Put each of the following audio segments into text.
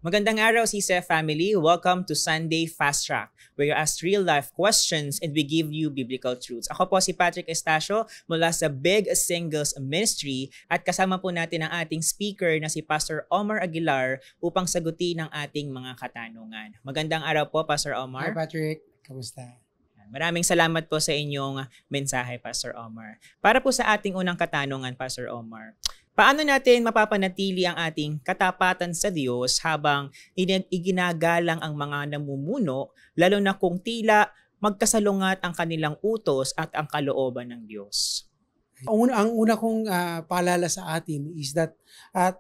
Magandang araw, CCF family. Welcome to Sunday Fast Track, where you ask real-life questions and we give you biblical truths. Ako po si Patrick Estacio mula sa Big Singles Ministry at kasama po natin ang ating speaker na si Pastor Omar Aguilar upang sagutin ang ating mga katanungan. Magandang araw po, Pastor Omar. Hi Patrick, kamusta? Maraming salamat po sa inyong mensahe, Pastor Omar. Para po sa ating unang katanungan, Pastor Omar, paano natin mapapanatili ang ating katapatan sa Diyos habang iginagalang ang mga namumuno, lalo na kung tila magkasalungat ang kanilang utos at ang kalooban ng Diyos? Ang una kong paalala sa atin is that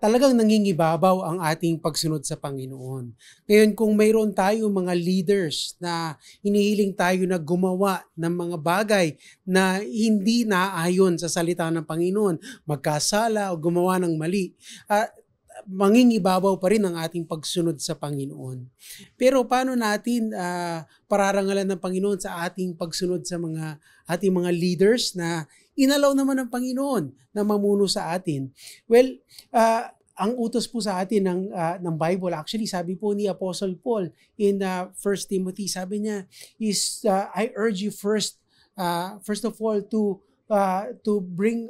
talagang nangingibabaw ang ating pagsunod sa Panginoon. Ngayon, kung mayroon tayo mga leaders na hinihiling tayo na gumawa ng mga bagay na hindi naayon sa salita ng Panginoon, magkasala o gumawa ng mali, mangingibabaw pa rin ang ating pagsunod sa Panginoon. Pero paano natin pararangalan ng Panginoon sa ating pagsunod sa ating mga leaders na inalaw naman ng Panginoon na mamuno sa atin? Well, ang utos po sa atin ng Bible, actually sabi po ni Apostle Paul in 1 Timothy, sabi niya is, I urge you first of all to bring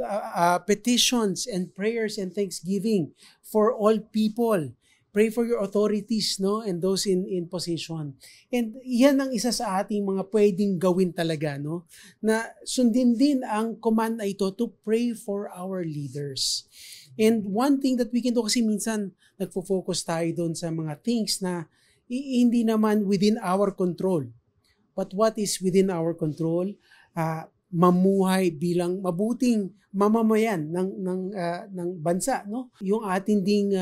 petitions and prayers and thanksgiving for all people. Pray for your authorities, no, and those in position. And yan ang isa sa ating mga pwedeng gawin talaga, no, na sundin din ang command na ito to pray for our leaders. And one thing that we can do, kasi minsan nagfo-focus tayo doon sa mga things na hindi naman within our control. But what is within our control? Mamuhay bilang mabuting mamamayan ng bansa, no? Yung ating ding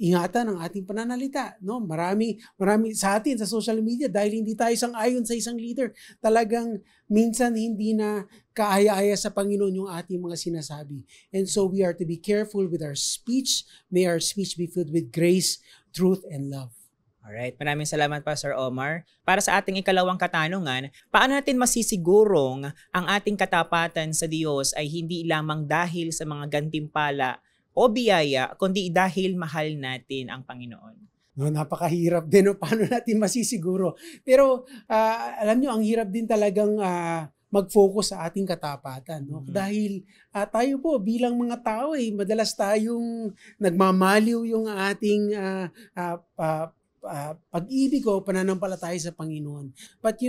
ingatan ang ating pananalita, no? Marami sa atin sa social media dahil hindi tayo sang-ayon sa isang leader. Talagang minsan hindi na kaaya-aya sa Panginoon yung ating mga sinasabi. And so we are to be careful with our speech. May our speech be filled with grace, truth, and love. Alright, maraming salamat, Pastor Omar. Para sa ating ikalawang katanungan, paano natin masisigurong ang ating katapatan sa Diyos ay hindi lamang dahil sa mga gantimpala o biyaya, kundi dahil mahal natin ang Panginoon? No, napakahirap din, no? Paano natin masisiguro? Pero alam nyo, ang hirap din talagang mag-focus sa ating katapatan, no? Dahil tayo po bilang mga tao, madalas tayong nagmamaliw yung ating pag-ibig o pananampalataya sa Panginoon. But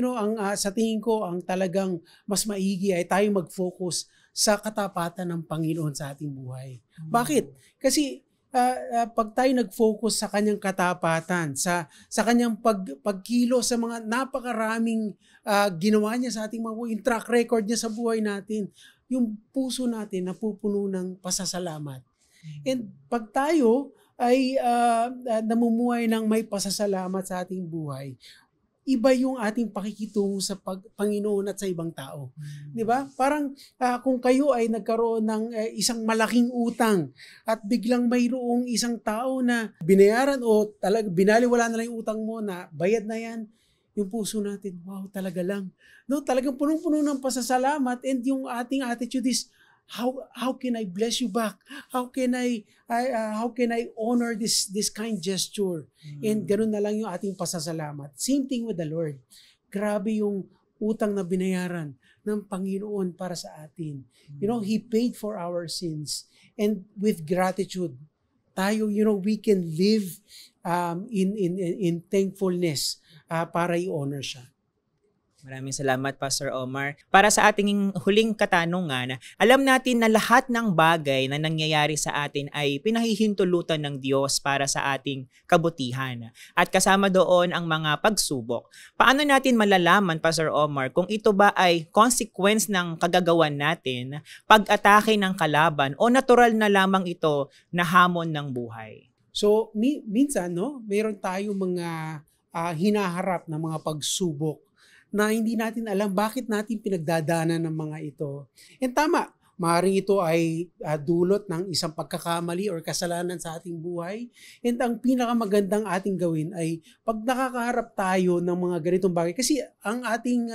sa tingin ko, ang talagang mas maigi ay tayo mag-focus sa katapatan ng Panginoon sa ating buhay. Bakit? Kasi pag tayo nag-focus sa kanyang katapatan, sa kanyang pagkilo sa mga napakaraming ginawa niya sa ating mga buhay, yung track record niya sa buhay natin, yung puso natin napupuno ng pasasalamat. And pag tayo ay namumuhay ng may pasasalamat sa ating buhay, iba yung ating pakikitungo sa Panginoon at sa ibang tao. Di ba? Parang kung kayo ay nagkaroon ng isang malaking utang at biglang mayroong isang tao na binayaran o binaliwala na lang yung utang mo na bayad na yan, yung puso natin, wow, talaga lang. No, talagang punong-puno ng pasasalamat, and yung ating attitude is, how can I bless you back? How can I honor this kind gesture? And ganoon na lang yung ating pasasalamat. Same thing with the Lord. Grabe yung utang na binayaran ng Panginoon para sa atin. He paid for our sins, and with gratitude tayo, we can live in thankfulness para i-honor siya. Maraming salamat, Pastor Omar. Para sa ating huling katanungan, alam natin na lahat ng bagay na nangyayari sa atin ay pinahihintulutan ng Diyos para sa ating kabutihan. At kasama doon ang mga pagsubok. Paano natin malalaman, Pastor Omar, kung ito ba ay consequence ng kagagawan natin, pag-atake ng kalaban, o natural na lamang ito na hamon ng buhay? So, minsan, mayroon tayong mga hinaharap na mga pagsubok na hindi natin alam bakit natin pinagdadaanan ng mga ito. And tama, maaaring ito ay dulot ng isang pagkakamali or kasalanan sa ating buhay. And ang pinakamagandang ating gawin ay pag nakakaharap tayo ng mga ganitong bagay, kasi ang ating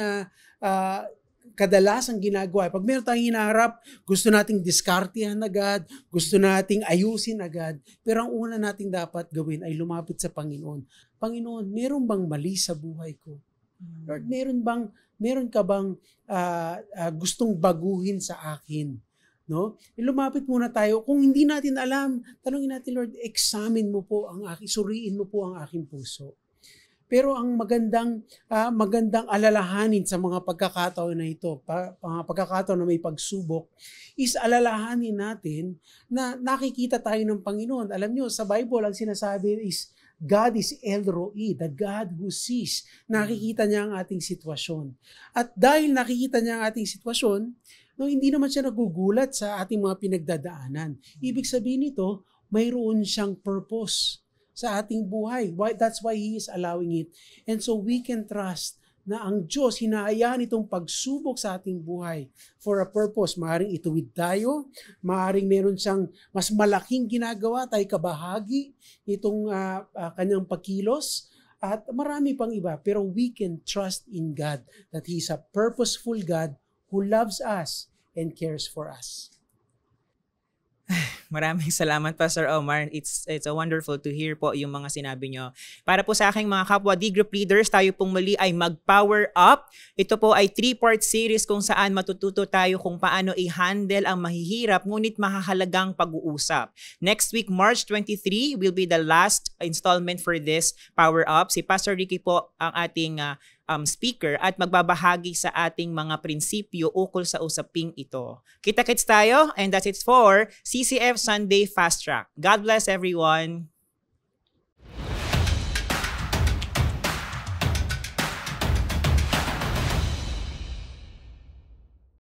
kadalasang ginagawa, pag meron tayong hinaharap, gusto nating diskartehan agad, gusto nating ayusin agad, pero ang una nating dapat gawin ay lumapit sa Panginoon. Panginoon, meron bang mali sa buhay ko? Lord, meron ka bang gustong baguhin sa akin? No? Lumapit muna tayo. Kung hindi natin alam, tanungin natin, Lord, examine mo po suriin mo po ang aking puso. Pero ang magandang alalahanin sa mga pagkakataon na ito, mga pagkakataon na may pagsubok, is alalahanin natin na nakikita tayo ng Panginoon. Alam nyo, sa Bible, ang sinasabi is, God is El Roi, the God who sees. Nakikita niya ang ating sitwasyon. At dahil nakikita niya ang ating sitwasyon, no, hindi naman siya nagugulat sa ating mga pinagdadaanan. Ibig sabihin nito, mayroon siyang purpose sa ating buhay. That's why He is allowing it. And so we can trust na ang Diyos, hinahayaan itong pagsubok sa ating buhay for a purpose. Maaring ituwid tayo, maaring meron siyang mas malaking ginagawa, tayo kabahagi itong kanyang pagkilos, at marami pang iba. Pero we can trust in God that He is a purposeful God who loves us and cares for us. Maraming salamat, Pastor Omar. It's a wonderful to hear po yung mga sinabi nyo. Para po sa aking mga kapwa D-Group leaders, tayo pong muli ay mag-power up. Ito po ay 3-part series kung saan matututo tayo kung paano i-handle ang mahihirap ngunit mahahalagang pag-uusap. Next week, March 23, will be the last installment for this power up. Si Pastor Ricky po ang ating speaker at magbabahagi sa ating mga prinsipyo ukol sa usaping ito. Kita-kits tayo, and that's it for CCF Sunday Fast Track. God bless everyone!